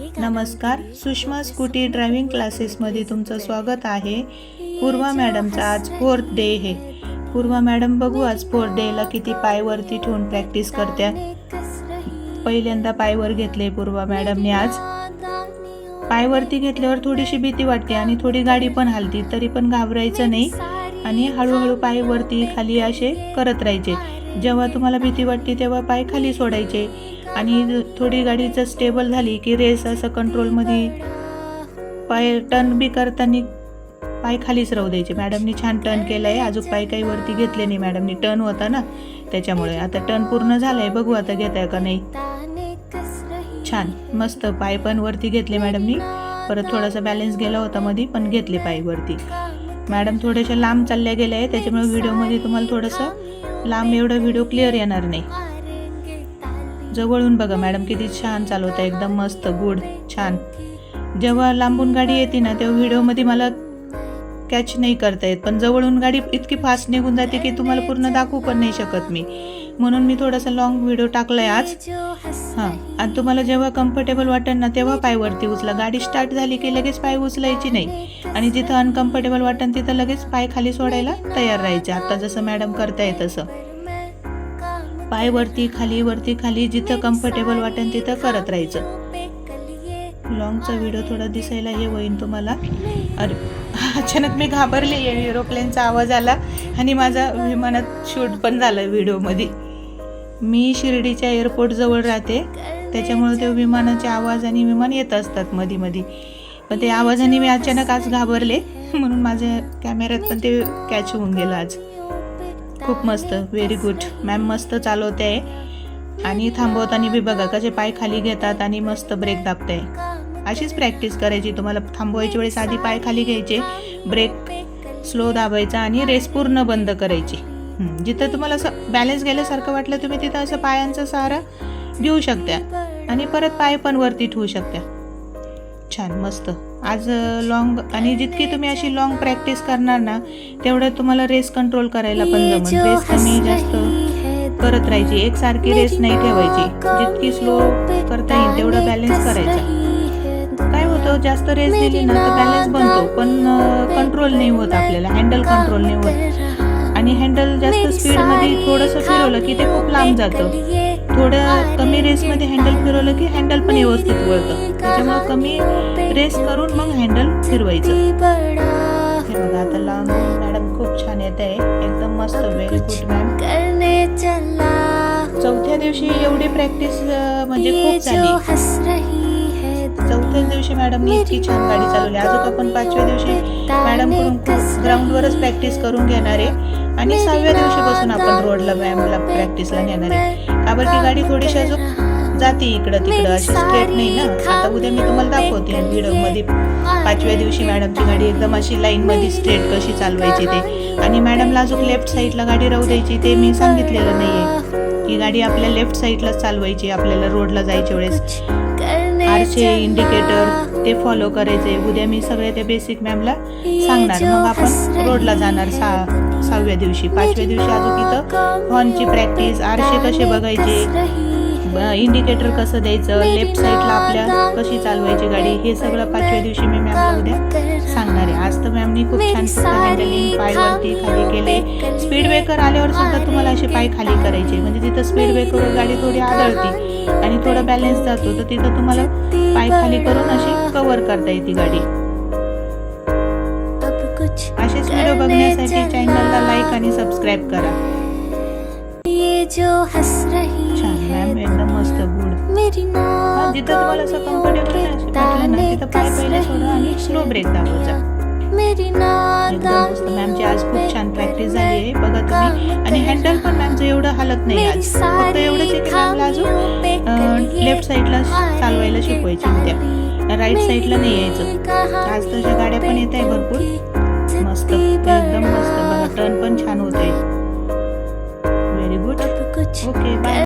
नमस्कार, Sushma scooty driving क्लासेसमध्ये तुमचं स्वागत आहे। पूर्वा मॅडमचा आज 4th डे आहे। पूर्वा मॅडम बघू आज 4th डेला किती पाय वरती ठेवून प्रॅक्टिस करत्या। पहिल्यांदा पायवर घेतले पूर्वा मॅडमने आज। पाय वरती घेतल्यावर थोडीशी भीती वाटते आणि थोडी गाडी पण हलती, तरी पण घाबरायचं नाही आणि हळूहळू पाय वरती खाली असे करत राहायचे। जेव्हा तुम्हाला भीती वाटते तेव्हा पाय खाली सोडायचे आणि थोडी गाडीचं स्टेबल झाली की रेस असं कंट्रोलमध्ये पाय टर्न बी करताना पाय खालीच राहू द्यायचे। मॅडमनी छान टर्न केलं आहे, अजून पाय काही वरती घेतले नाही मॅडमनी, टर्न होता ना त्याच्यामुळे। आता टर्न पूर्ण झालं आहे, बघू आता घेत आहे का नाही। छान मस्त पाय पण वरती घेतले मॅडमनी। परत थोडासा बॅलन्स गेला होता मध्ये, पण घेतले पाय वरती। मॅडम थोड्याशा लांब चालल्या गेल्या आहे, त्याच्यामुळे व्हिडिओमध्ये तुम्हाला थोडंसं लांब एवढा व्हिडिओ क्लिअर येणार नाही। जवळून बघा मॅडम किती छान चालवत आहे, एकदम मस्त गुड छान। जेव्हा लांबून गाडी येते ना तेव्हा व्हिडिओमध्ये मला कॅच नाही करता येत, पण जवळून गाडी इतकी फास्ट निघून जाते की तुम्हाला पूर्ण दाखवू पण नाही शकत मी, म्हणून मी थोडासा लॉंग व्हिडिओ टाकलाय आज। आणि तुम्हाला जेव्हा कम्फर्टेबल वाटेल ना तेव्हा पाय वरती उचला। गाडी स्टार्ट झाली की लगेच पाय उचलायची नाही आणि जिथं अनकम्फर्टेबल वाटेल तिथं लगेच पाय खाली सोडायला तयार राहायचे। आता जसं मॅडम करताय तसं पाय वरती खाली जिथं कम्फर्टेबल वाटेल तिथं करत राहायचं। लॉंगचा व्हिडिओ थोडा दिसायला हे होईल तुम्हाला। अरे अचानक मी घाबरले, एरोप्लेनचा आवाज आला आणि माझा विमानात शूट पण झालं व्हिडिओमध्ये। मी शिर्डीच्या एअरपोर्ट जवळ राहते, त्याच्यामुळे ते विमानाचे आवाज आणि विमान येत असतात मध्ये मध्ये, पण ते आवाजाने मी अचानक आज घाबरले, म्हणून माझ्या कॅमेऱ्यात पण ते कॅच होऊन गेलं आज। खूप मस्त, व्हेरी गुड मॅम, मस्त चालवते आहे। आणि थांबवताना बी बघा कसे पाय खाली घेतात आणि मस्त ब्रेक दाबते। अशीच प्रॅक्टिस करायची तुम्हाला। थांबवायच्या वेळेस आधी पाय खाली घ्यायचे, ब्रेक स्लो दाबायचा आणि रेस पूर्ण बंद करायची। जिथं तुम्हाला असं बॅलन्स गेल्यासारखं वाटलं तुम्ही तिथं असं पायांचा सहारा घेऊ शकता आणि परत पाय पण वरती ठेवू शकता। छान मस्त आज लॉंग, आणि जितकी तुम्ही अशी लॉंग प्रॅक्टिस करणार ना तेवढं तुम्हाला रेस कंट्रोल करायला पण जमेल। रेस कमी जास्त करत राहायची, एकसारखी रेस नाही ठेवायची। जितकी स्लो करता येईल तेवढा बॅलन्स करायचा। काय होतं जास्त रेस दिली ना तर बॅलन्स बनतो, पण कंट्रोल नाही होत आपल्याला, हँडल कंट्रोल नाही होत। आणि हँडल जास्त स्पीडमध्ये थोडंसं फिरवलं की ते खूप लांब जातं। थोडं कमी रेसमध्ये हँडल फिरवलं की हँडल पण व्यवस्थित वळतं, त्याच्यामुळे कमी रेस करून मग हँडल फिरवायचं। हे बघा आता लांब मॅडम खूप छान येत आहे, एकदम मस्त, व्हेरी गुड मॅम। चौथ्या दिवशी एवढी प्रॅक्टिस म्हणजे खूप झाली। चौथ्याच दिवशी मॅडमनी इतकी छान गाडी चालवली। अजून आपण 5व्या दिवशी मॅडमकडून ग्राउंडवरच प्रॅक्टिस करून घेणार आहे आणि 6व्या दिवशीपासून आपण रोडला मॅमला प्रॅक्टिसला नेणार आहे। का बरं की गाडी थोडीशी अजून जाते इकडं तिकडं, अशी स्ट्रेट नाही ना। आता उद्या मी तुम्हाला दाखवते व्हिडिओमध्ये 5व्या दिवशी मॅडमची गाडी एकदम अशी लाईनमध्ये स्ट्रेट कशी चालवायची ते। आणि मॅडमला अजून लेफ्ट साईडला गाडी राहू द्यायची ते मी सांगितलेलं नाही आहे, की गाडी आपल्या लेफ्ट साईडलाच चालवायची आपल्याला रोडला जायच्या वेळेस। आरचे इंडिकेटर ते फॉलो करायचे। उद्या मी सगळे ते बेसिक मॅमला सांगणार, मग आपण रोडला जाणार 6व्या दिवशी। 5व्या दिवशी अजून इथं हॉर्नची प्रॅक्टिस, आरसे कसे बघायचे, इंडिकेटर कसं द्यायचं, लेफ्ट साईडला आपल्या कशी चालवायची गाडी, हे सगळं 5व्या दिवशी मी मॅमला उद्या सांगणार आहे। आज तर मॅमनी खूप छान हँडलिंग पाय वरती खाली केले। स्पीड ब्रेकर आल्यावर सुद्धा तुम्हाला असे पाय खाली करायचे, म्हणजे तिथं स्पीड ब्रेकरवर गाडी थोडी आदळती आणि थोडा बॅलन्स जातो, तर तिथं तुम्हाला पाय खाली करून अशी कव्हर करता येते गाडी। असेच व्हिडिओ बघण्यासाठी चॅनलला लाईक आणि सबस्क्राईब करा। छान मॅम, एकदम मस्त गुड। जिथं तुम्हाला असं कम्फर्टेबल वाटलं ना तिथं पाय पहिले सोडा आणि स्लो ब्रेक दाबायचा। एकदम मस्त मॅमची आज खूप छान प्रॅक्टिस झाली आहे बघा तुम्ही। आणि हँडल पण मॅमचं एवढं हालत नाही आज, फक्त एवढंच आहे की मॅमला अजून लेफ्ट साईडला चालवायला शिकवायची उद्या, राईट साईडला नाही यायचं। आज तशा गाड्या पण येत आहे भरपूर, मस्त एकदम मस्त बघा, टर्न पण छान होत आहे। Very good, okay bye.